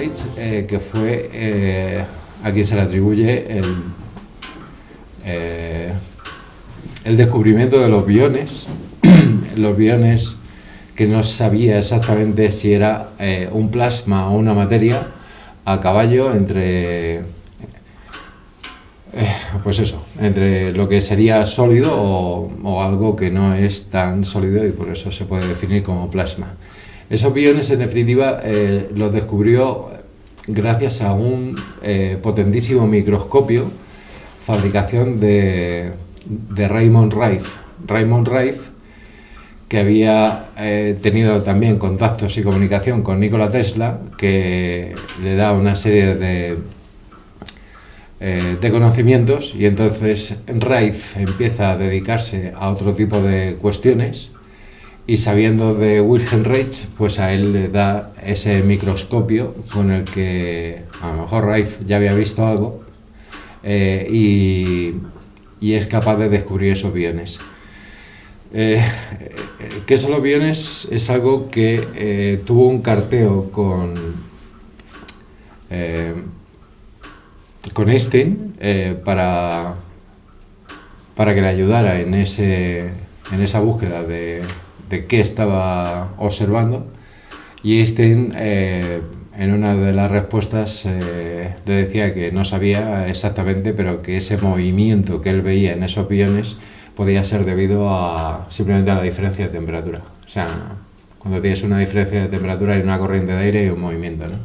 Reich, que fue a quien se le atribuye el descubrimiento de los biones, los biones que no sabía exactamente si era un plasma o una materia, a caballo entre pues eso, entre lo que sería sólido o algo que no es tan sólido, y por eso se puede definir como plasma. Esos biones, en definitiva, los descubrió gracias a un potentísimo microscopio, fabricación de Raymond Rife. Raymond Rife, que había tenido también contactos y comunicación con Nikola Tesla, que le da una serie de conocimientos, y entonces Rife empieza a dedicarse a otro tipo de cuestiones, y sabiendo de Wilhelm Reich, pues a él le da ese microscopio con el que a lo mejor Rife ya había visto algo, y es capaz de descubrir esos biones. ¿Qué son los biones? Es algo que tuvo un carteo con Einstein para que le ayudara en esa búsqueda de qué estaba observando, y Einstein en una de las respuestas le decía que no sabía exactamente, pero que ese movimiento que él veía en esos biones podía ser debido simplemente a la diferencia de temperatura. O sea, cuando tienes una diferencia de temperatura hay una corriente de aire y un movimiento, ¿no?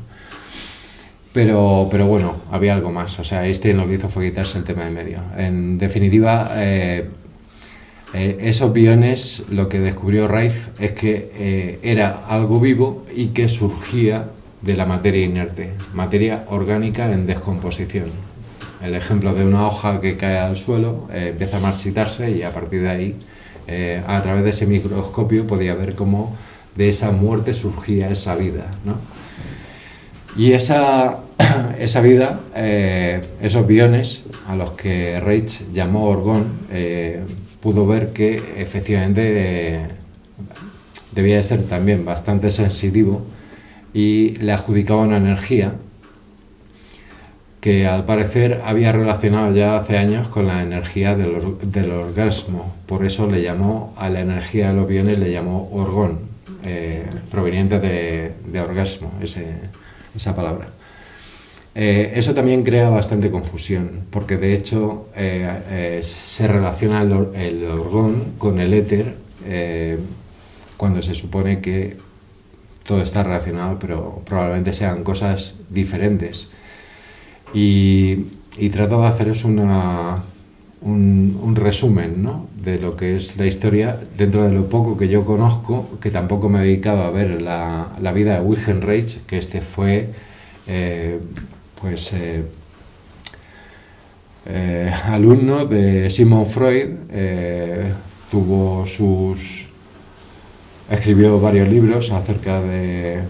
Pero bueno, había algo más. O sea, Einstein lo que hizo fue quitarse el tema de medio. En definitiva, esos biones, lo que descubrió Rife es que era algo vivo y que surgía de la materia inerte, materia orgánica en descomposición. El ejemplo de una hoja que cae al suelo, empieza a marchitarse, y a partir de ahí, a través de ese microscopio, podía ver cómo de esa muerte surgía esa vida, ¿no? Y esa vida, esos biones a los que Reich llamó orgón, pudo ver que efectivamente debía de ser también bastante sensitivo, y le adjudicaba una energía que al parecer había relacionado ya hace años con la energía del orgasmo. Por eso le llamó a la energía de los biones, le llamó orgón, proveniente de orgasmo, esa palabra. Eso también crea bastante confusión, porque de hecho se relaciona el orgón con el éter, cuando se supone que todo está relacionado, pero probablemente sean cosas diferentes. Y trato de haceros un resumen, ¿no?, de lo que es la historia, dentro de lo poco que yo conozco, que tampoco me he dedicado a ver la vida de Wilhelm Reich, que fue alumno de Sigmund Freud, escribió varios libros acerca de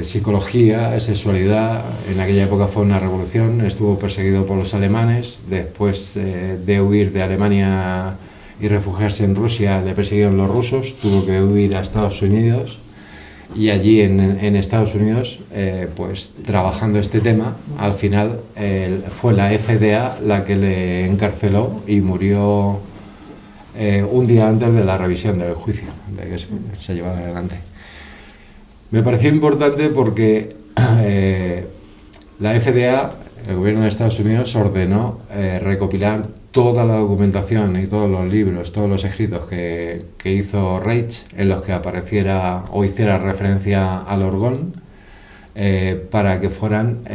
psicología, sexualidad. En aquella época fue una revolución, estuvo perseguido por los alemanes. Después de huir de Alemania y refugiarse en Rusia, le persiguieron los rusos, tuvo que huir a Estados Unidos, y allí en Estados Unidos, pues trabajando este tema, al final fue la FDA la que le encarceló, y murió un día antes de la revisión del juicio, de que se llevaba adelante. Me pareció importante porque la FDA, el gobierno de Estados Unidos, ordenó recopilar toda la documentación y todos los libros, todos los escritos que hizo Reich, en los que apareciera o hiciera referencia al orgón, para que fueran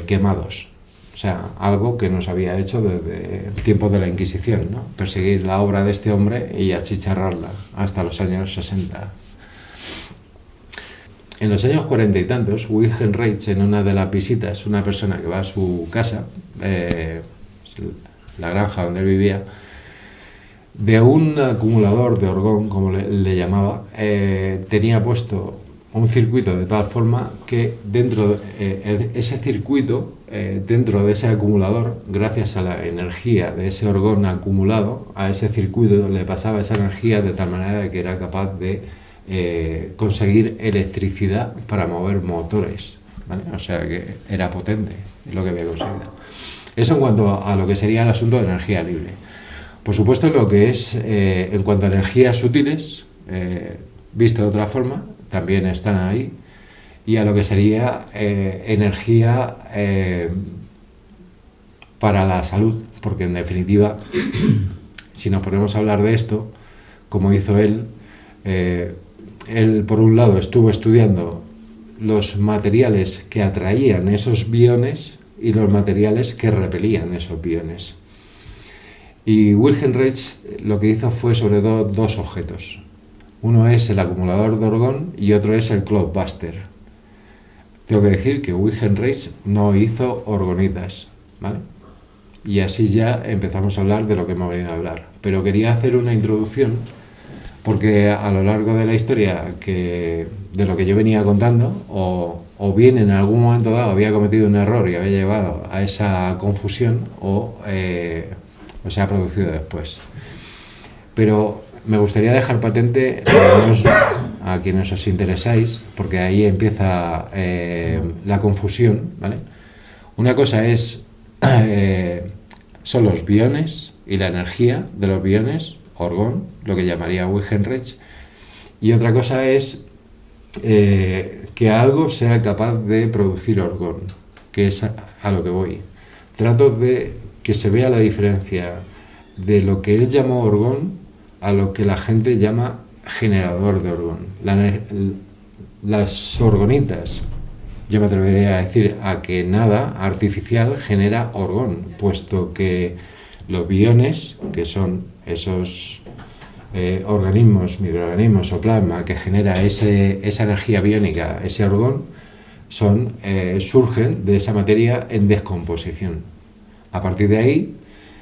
quemados. O sea, algo que no se había hecho desde tiempos de la Inquisición, ¿no? Perseguir la obra de este hombre y achicharrarla hasta los años 60. En los años 40 y tantos, Wilhelm Reich, en una de las visitas, una persona que va a su casa, la granja donde él vivía, de un acumulador de orgón, como le llamaba, tenía puesto un circuito de tal forma que dentro de ese circuito, dentro de ese acumulador, gracias a la energía de ese orgón acumulado, a ese circuito le pasaba esa energía de tal manera que era capaz de conseguir electricidad para mover motores ¿vale? O sea que era potente lo que había conseguido. Eso en cuanto a lo que sería el asunto de energía libre. Por supuesto, lo que es en cuanto a energías útiles, visto de otra forma, también están ahí. Y a lo que sería energía para la salud, porque en definitiva, si nos ponemos a hablar de esto, como hizo él por un lado estuvo estudiando los materiales que atraían esos biones y los materiales que repelían esos biones. Y Wilhelm Reich lo que hizo fue sobre todo dos objetos. Uno es el acumulador de orgón y otro es el Cloudbuster. Tengo que decir que Wilhelm Reich no hizo orgonitas, ¿vale? Y así ya empezamos a hablar de lo que hemos venido a hablar. Pero quería hacer una introducción porque a lo largo de la historia de lo que yo venía contando, o bien en algún momento dado había cometido un error y había llevado a esa confusión, o se ha producido después. Pero me gustaría dejar patente a quienes os interesáis, porque ahí empieza la confusión, ¿vale? Una cosa son los biones y la energía de los biones, orgón, lo que llamaría Wilhelm Reich, y otra cosa es que algo sea capaz de producir orgón, que es a lo que voy. Trato de que se vea la diferencia de lo que él llamó orgón a lo que la gente llama generador de orgón. Las orgonitas, yo me atrevería a decir a que nada artificial genera orgón, puesto que los biones, que son esos organismos, microorganismos o plasma que genera esa energía biónica, ese orgón, surgen de esa materia en descomposición. A partir de ahí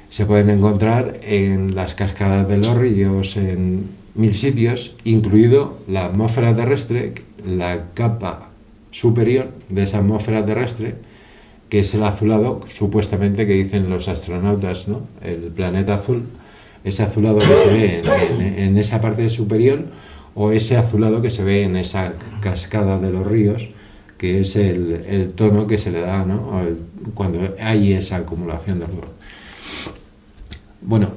se pueden encontrar en las cascadas de los ríos, en 1000 sitios, incluido la atmósfera terrestre, la capa superior de esa atmósfera terrestre, que es el azulado, supuestamente, que dicen los astronautas, ¿no? El planeta azul, ese azulado que se ve en esa parte superior, o ese azulado que se ve en esa cascada de los ríos, que es el tono que se le da, ¿no? Cuando hay esa acumulación de orgón. Bueno,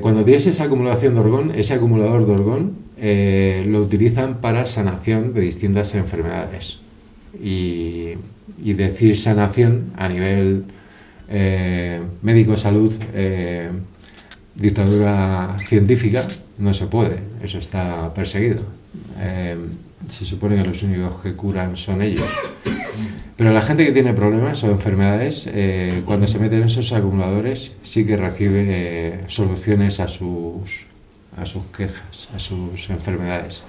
cuando tienes esa acumulación de orgón, ese acumulador de orgón lo utilizan para sanación de distintas enfermedades. Y decir sanación a nivel médico-salud, dictadura científica, no se puede, eso está perseguido. Se supone que los únicos que curan son ellos. Pero la gente que tiene problemas o enfermedades, cuando se meten en esos acumuladores, sí que recibe soluciones a sus quejas, a sus enfermedades.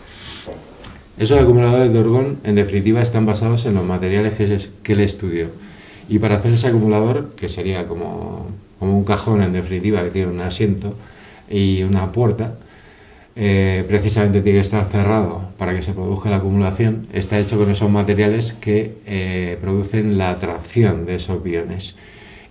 Esos acumuladores de orgón, en definitiva, están basados en los materiales que él estudió. Y para hacer ese acumulador, que sería como un cajón, en definitiva, que tiene un asiento y una puerta, precisamente tiene que estar cerrado para que se produzca la acumulación. Está hecho con esos materiales que producen la atracción de esos biones.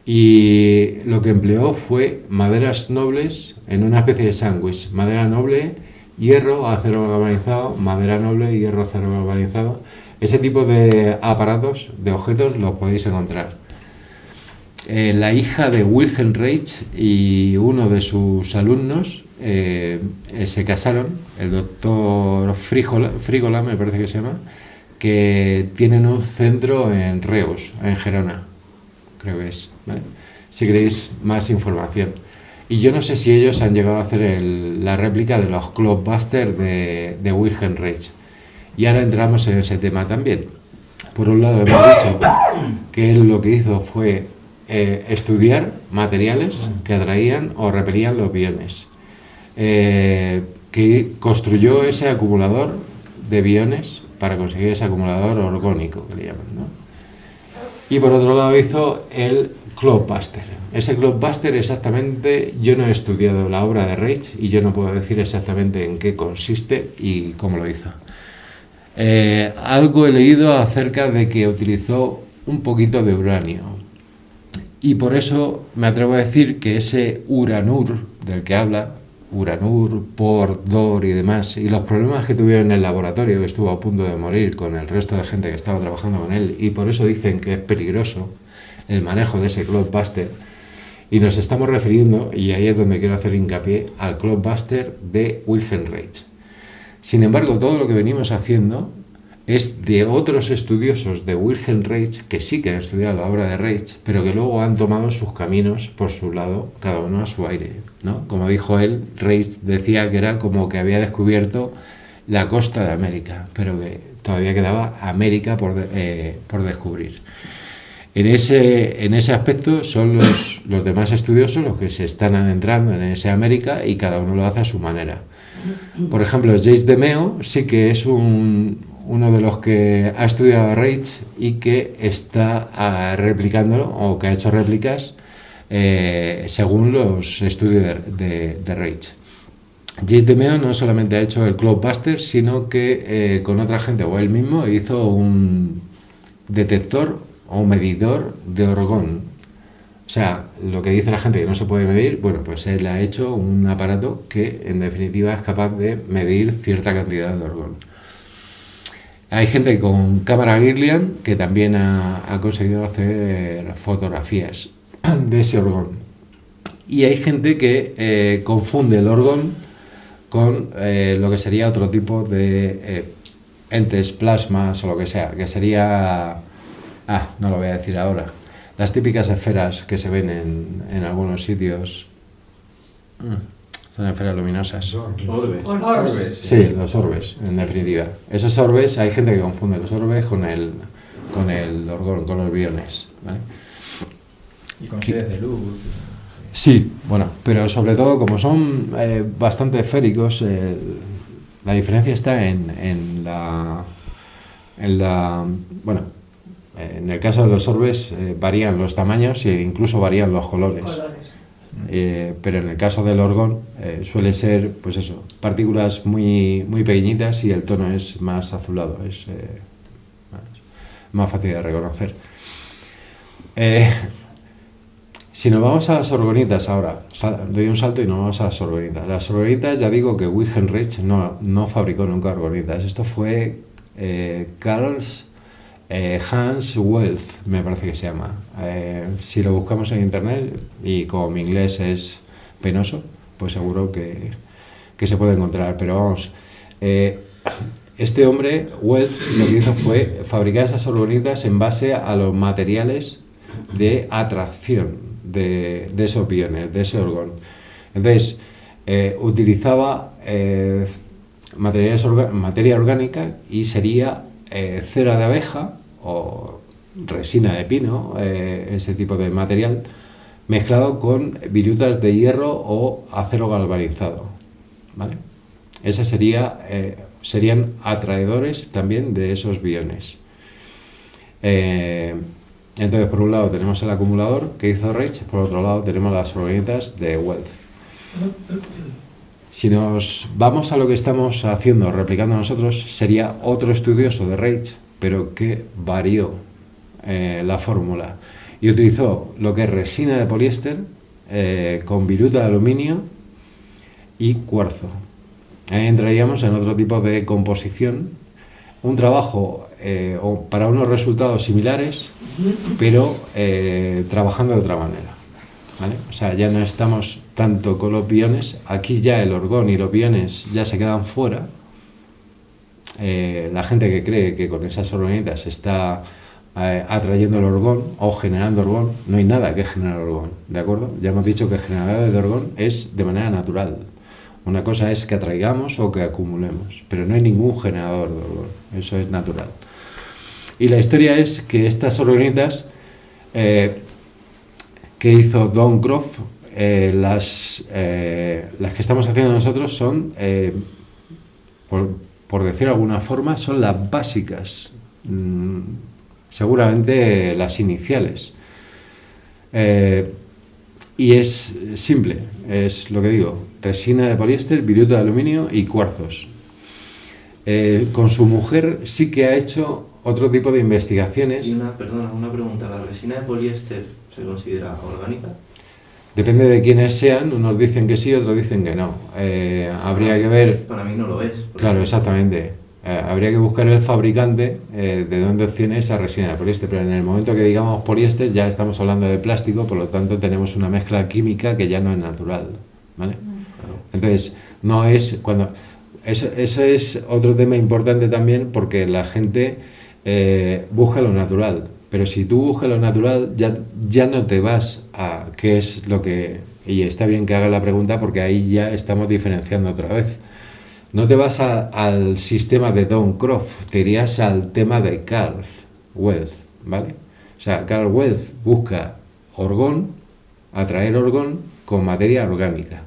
Y lo que empleó fue maderas nobles en una especie de sándwich: madera noble, hierro, acero galvanizado, madera noble, hierro, acero galvanizado. Ese tipo de aparatos, de objetos, los podéis encontrar. La hija de Wilhelm Reich y uno de sus alumnos se casaron, el doctor Frígola, me parece que se llama, que tienen un centro en Reus, en Gerona, creo que es, ¿vale? Si queréis más información. Y yo no sé si ellos han llegado a hacer la réplica de los Cloudbuster de Wilhelm Reich. Y ahora entramos en ese tema también. Por un lado, hemos dicho que él lo que hizo fue estudiar materiales que atraían o repelían los biones, que construyó ese acumulador de biones para conseguir ese acumulador orgónico, que le llaman, ¿no? Y por otro lado hizo el Cloudbuster. Ese Cloudbuster, exactamente, yo no he estudiado la obra de Reich y yo no puedo decir exactamente en qué consiste y cómo lo hizo. Algo he leído acerca de que utilizó un poquito de uranio, y por eso me atrevo a decir que ese uranur del que habla, uranur, por, dor y demás, y los problemas que tuvieron en el laboratorio, que estuvo a punto de morir con el resto de gente que estaba trabajando con él, y por eso dicen que es peligroso el manejo de ese Cloudbuster. Y nos estamos refiriendo, y ahí es donde quiero hacer hincapié, al Cloudbuster de Wilhelm Reich. Sin embargo, todo lo que venimos haciendo es de otros estudiosos de Wilhelm Reich, que sí que han estudiado la obra de Reich, pero que luego han tomado sus caminos por su lado, cada uno a su aire, ¿no? Como dijo él, Reich decía que era como que había descubierto la costa de América, pero que todavía quedaba América por descubrir. En ese aspecto son los demás estudiosos los que se están adentrando en ese América, y cada uno lo hace a su manera. Por ejemplo, Jacques Demeo sí que es uno de los que ha estudiado a Reich y que está replicándolo, o que ha hecho réplicas según los estudios de Reich. Jacques Demeo no solamente ha hecho el Cloudbuster, sino que con otra gente o él mismo hizo un detector o medidor de orgón. O sea, lo que dice la gente que no se puede medir, bueno, pues él ha hecho un aparato que en definitiva es capaz de medir cierta cantidad de orgón. Hay gente con cámara Kirlian que también ha conseguido hacer fotografías de ese orgón. Y hay gente que confunde el orgón con lo que sería otro tipo de entes, plasmas o lo que sea, que sería... no lo voy a decir ahora. Las típicas esferas que se ven en algunos sitios. Son esferas luminosas. Orbes. Sí, los orbes, en definitiva. Esos orbes, hay gente que confunde los orbes con el orgón, con los biones, ¿vale? Y con seres de luz. Sí, bueno, pero sobre todo como son bastante esféricos, la diferencia está en el caso de los orbes varían los tamaños e incluso varían los colores. Pero en el caso del orgón suele ser, pues eso, partículas muy, muy pequeñitas y el tono es más azulado, es más fácil de reconocer. Si nos vamos a las orgonitas ahora, doy un salto y nos vamos a las orgonitas. Las orgonitas, ya digo que Wilhelm Reich no fabricó nunca orgonitas. Esto fue Hans Wealth, me parece que se llama. Si lo buscamos en internet, y como mi inglés es penoso, pues seguro que se puede encontrar. Pero vamos, este hombre, Wealth, lo que hizo fue fabricar esas orgonitas en base a los materiales de atracción de esos biones, de ese orgón. Entonces, utilizaba materia orgánica, y sería cera de abeja o resina de pino, ese tipo de material, mezclado con virutas de hierro o acero galvanizado, ¿vale? Esas serían atraedores también de esos biones. Entonces, por un lado tenemos el acumulador que hizo Reich, por otro lado tenemos las orgonitas de Wealth. Si nos vamos a lo que estamos haciendo, replicando nosotros, sería otro estudioso de Reich, pero que varió la fórmula y utilizó lo que es resina de poliéster con viruta de aluminio y cuarzo. Ahí entraríamos en otro tipo de composición, un trabajo para unos resultados similares, pero trabajando de otra manera, ¿vale? O sea, ya no estamos tanto con los biones, aquí ya el orgón y los biones ya se quedan fuera. La gente que cree que con esas orgonitas está atrayendo el orgón o generando orgón, no hay nada que generar orgón, ¿de acuerdo? Ya hemos dicho que el generador de orgón es de manera natural. Una cosa es que atraigamos o que acumulemos, pero no hay ningún generador de orgón, eso es natural. Y la historia es que estas orgonitas que hizo Don Croft, las que estamos haciendo nosotros son, por decir de alguna forma, son las básicas, seguramente las iniciales. Y es simple, es lo que digo, resina de poliéster, viruta de aluminio y cuarzos. Con su mujer sí que ha hecho otro tipo de investigaciones. Y una pregunta, ¿la resina de poliéster se considera orgánica? Depende de quiénes sean, unos dicen que sí, otros dicen que no. Habría que ver... Para mí no lo es. Claro, exactamente. Habría que buscar el fabricante de dónde obtiene esa resina de poliéster, pero en el momento que digamos poliéster ya estamos hablando de plástico, por lo tanto tenemos una mezcla química que ya no es natural, ¿vale? Claro. Entonces, no es cuando... Ese es otro tema importante también porque la gente busca lo natural, pero si tú buscas lo natural ya no te vas a qué es lo que... Y está bien que haga la pregunta porque ahí ya estamos diferenciando otra vez. No te vas al sistema de Don Croft, te irías al tema de Carl Weath, ¿vale? O sea, Carl Weath busca orgón, atraer orgón con materia orgánica.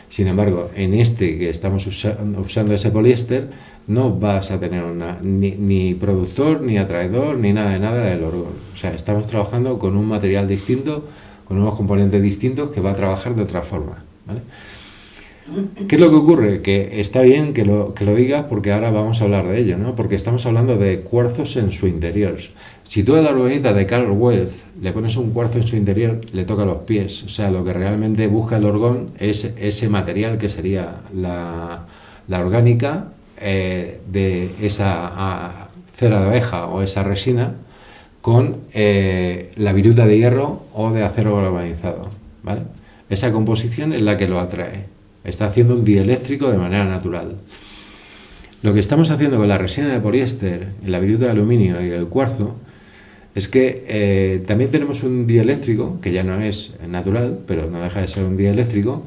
Sin embargo, en este que estamos usando ese poliéster, no vas a tener ni productor, ni atraedor, ni nada del orgón. O sea, estamos trabajando con un material distinto, con unos componentes distintos que va a trabajar de otra forma, ¿vale? ¿Qué es lo que ocurre? Que está bien que lo digas porque ahora vamos a hablar de ello, ¿no? Porque estamos hablando de cuarzos en su interior. Si tú a la orgonita de Carl Weath le pones un cuarzo en su interior, le toca los pies. O sea, lo que realmente busca el orgón es ese material que sería la orgánica de esa cera de abeja o esa resina con la viruta de hierro o de acero galvanizado, ¿vale? Esa composición es la que lo atrae. Está haciendo un dieléctrico de manera natural. Lo que estamos haciendo con la resina de poliéster, la viruta de aluminio y el cuarzo es que también tenemos un dieléctrico, que ya no es natural, pero no deja de ser un dieléctrico,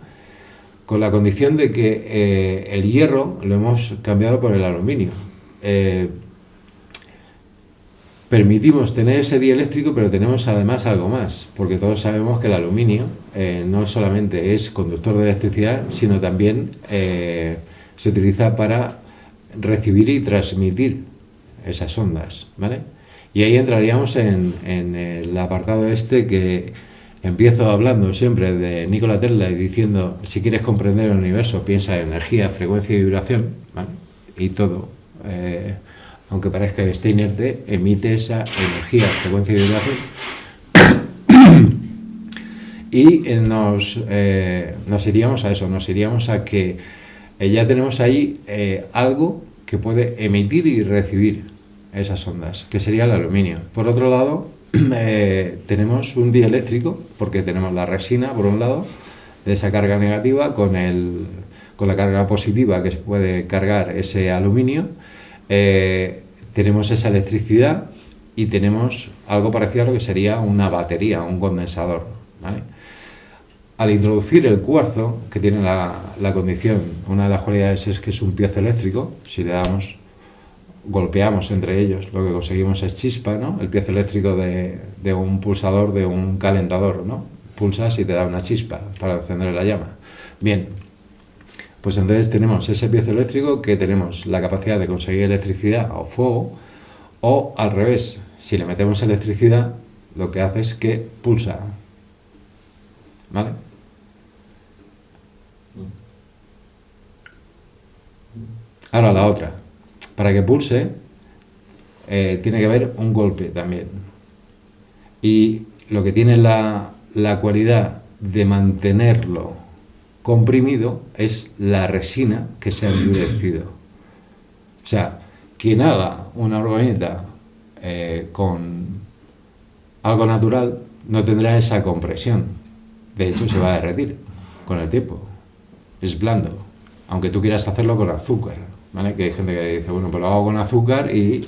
con la condición de que el hierro lo hemos cambiado por el aluminio. Permitimos tener ese dieléctrico, pero tenemos además algo más, porque todos sabemos que el aluminio no solamente es conductor de electricidad, sino también se utiliza para recibir y transmitir esas ondas, ¿vale? Y ahí entraríamos en el apartado este que empiezo hablando siempre de Nikola Tesla y diciendo, si quieres comprender el universo, piensa en energía, frecuencia y vibración, ¿vale? Y todo... aunque parezca que esté inerte, emite esa energía, frecuencia y vibración. Y nos iríamos a eso, nos iríamos a que ya tenemos ahí algo que puede emitir y recibir esas ondas, que sería el aluminio. Por otro lado, tenemos un dieléctrico, porque tenemos la resina, por un lado, de esa carga negativa, con la carga positiva que se puede cargar ese aluminio. Tenemos esa electricidad y tenemos algo parecido a lo que sería una batería, un condensador, ¿vale? Al introducir el cuarzo, que tiene la condición, una de las cualidades es que es un piezoeléctrico, si le damos, golpeamos entre ellos, lo que conseguimos es chispa, ¿no? El piezoeléctrico de un pulsador, de un calentador, ¿no? Pulsas y te da una chispa para encender la llama. Bien. Pues entonces tenemos ese piezoeléctrico que tenemos la capacidad de conseguir electricidad o fuego, o al revés, si le metemos electricidad, lo que hace es que pulsa, ¿vale? Ahora la otra, para que pulse tiene que haber un golpe también, y lo que tiene la cualidad de mantenerlo comprimido es la resina que se ha endurecido. O sea, quien haga una orgonita con algo natural no tendrá esa compresión. De hecho, se va a derretir con el tiempo. Es blando. Aunque tú quieras hacerlo con azúcar, ¿vale? Que hay gente que dice, bueno, pues lo hago con azúcar y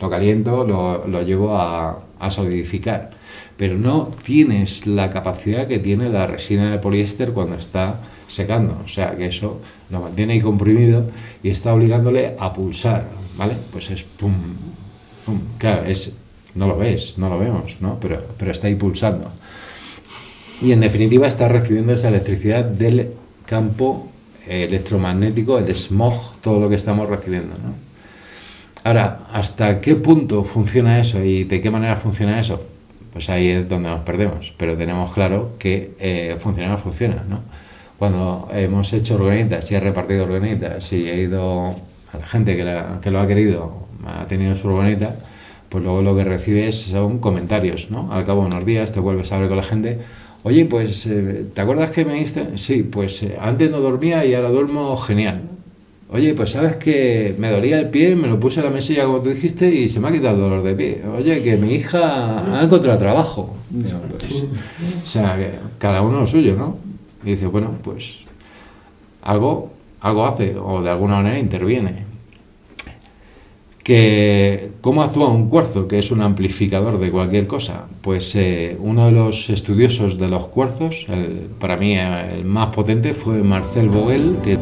lo caliento, lo llevo a solidificar. Pero no tienes la capacidad que tiene la resina de poliéster cuando está secando. O sea, que eso lo mantiene ahí comprimido y está obligándole a pulsar, ¿vale? Pues es pum, pum. Claro, no lo ves, no lo vemos, ¿no? Pero está ahí pulsando. Y en definitiva está recibiendo esa electricidad del campo electromagnético, el smog, todo lo que estamos recibiendo, ¿no? Ahora, ¿hasta qué punto funciona eso y de qué manera funciona eso? Pues ahí es donde nos perdemos, pero tenemos claro que funciona, ¿no? Cuando hemos hecho orgonitas y he repartido orgonitas y he ido a la gente que lo ha querido, ha tenido su orgonita, pues luego lo que recibes son comentarios, ¿no? Al cabo de unos días te vuelves a ver con la gente, Oye, pues, ¿te acuerdas que me dijiste? Sí, pues antes no dormía y ahora duermo genial. Oye, pues sabes que me dolía el pie, me lo puse en la mesilla como tú dijiste y se me ha quitado el dolor de pie. Oye, que mi hija ha encontrado trabajo. Digo, pues, o sea, que cada uno lo suyo, ¿no? Y dice, bueno, pues algo hace o de alguna manera interviene. ¿Cómo actúa un cuarzo, que es un amplificador de cualquier cosa? Pues uno de los estudiosos de los cuarzos, para mí el más potente, fue Marcel Vogel, que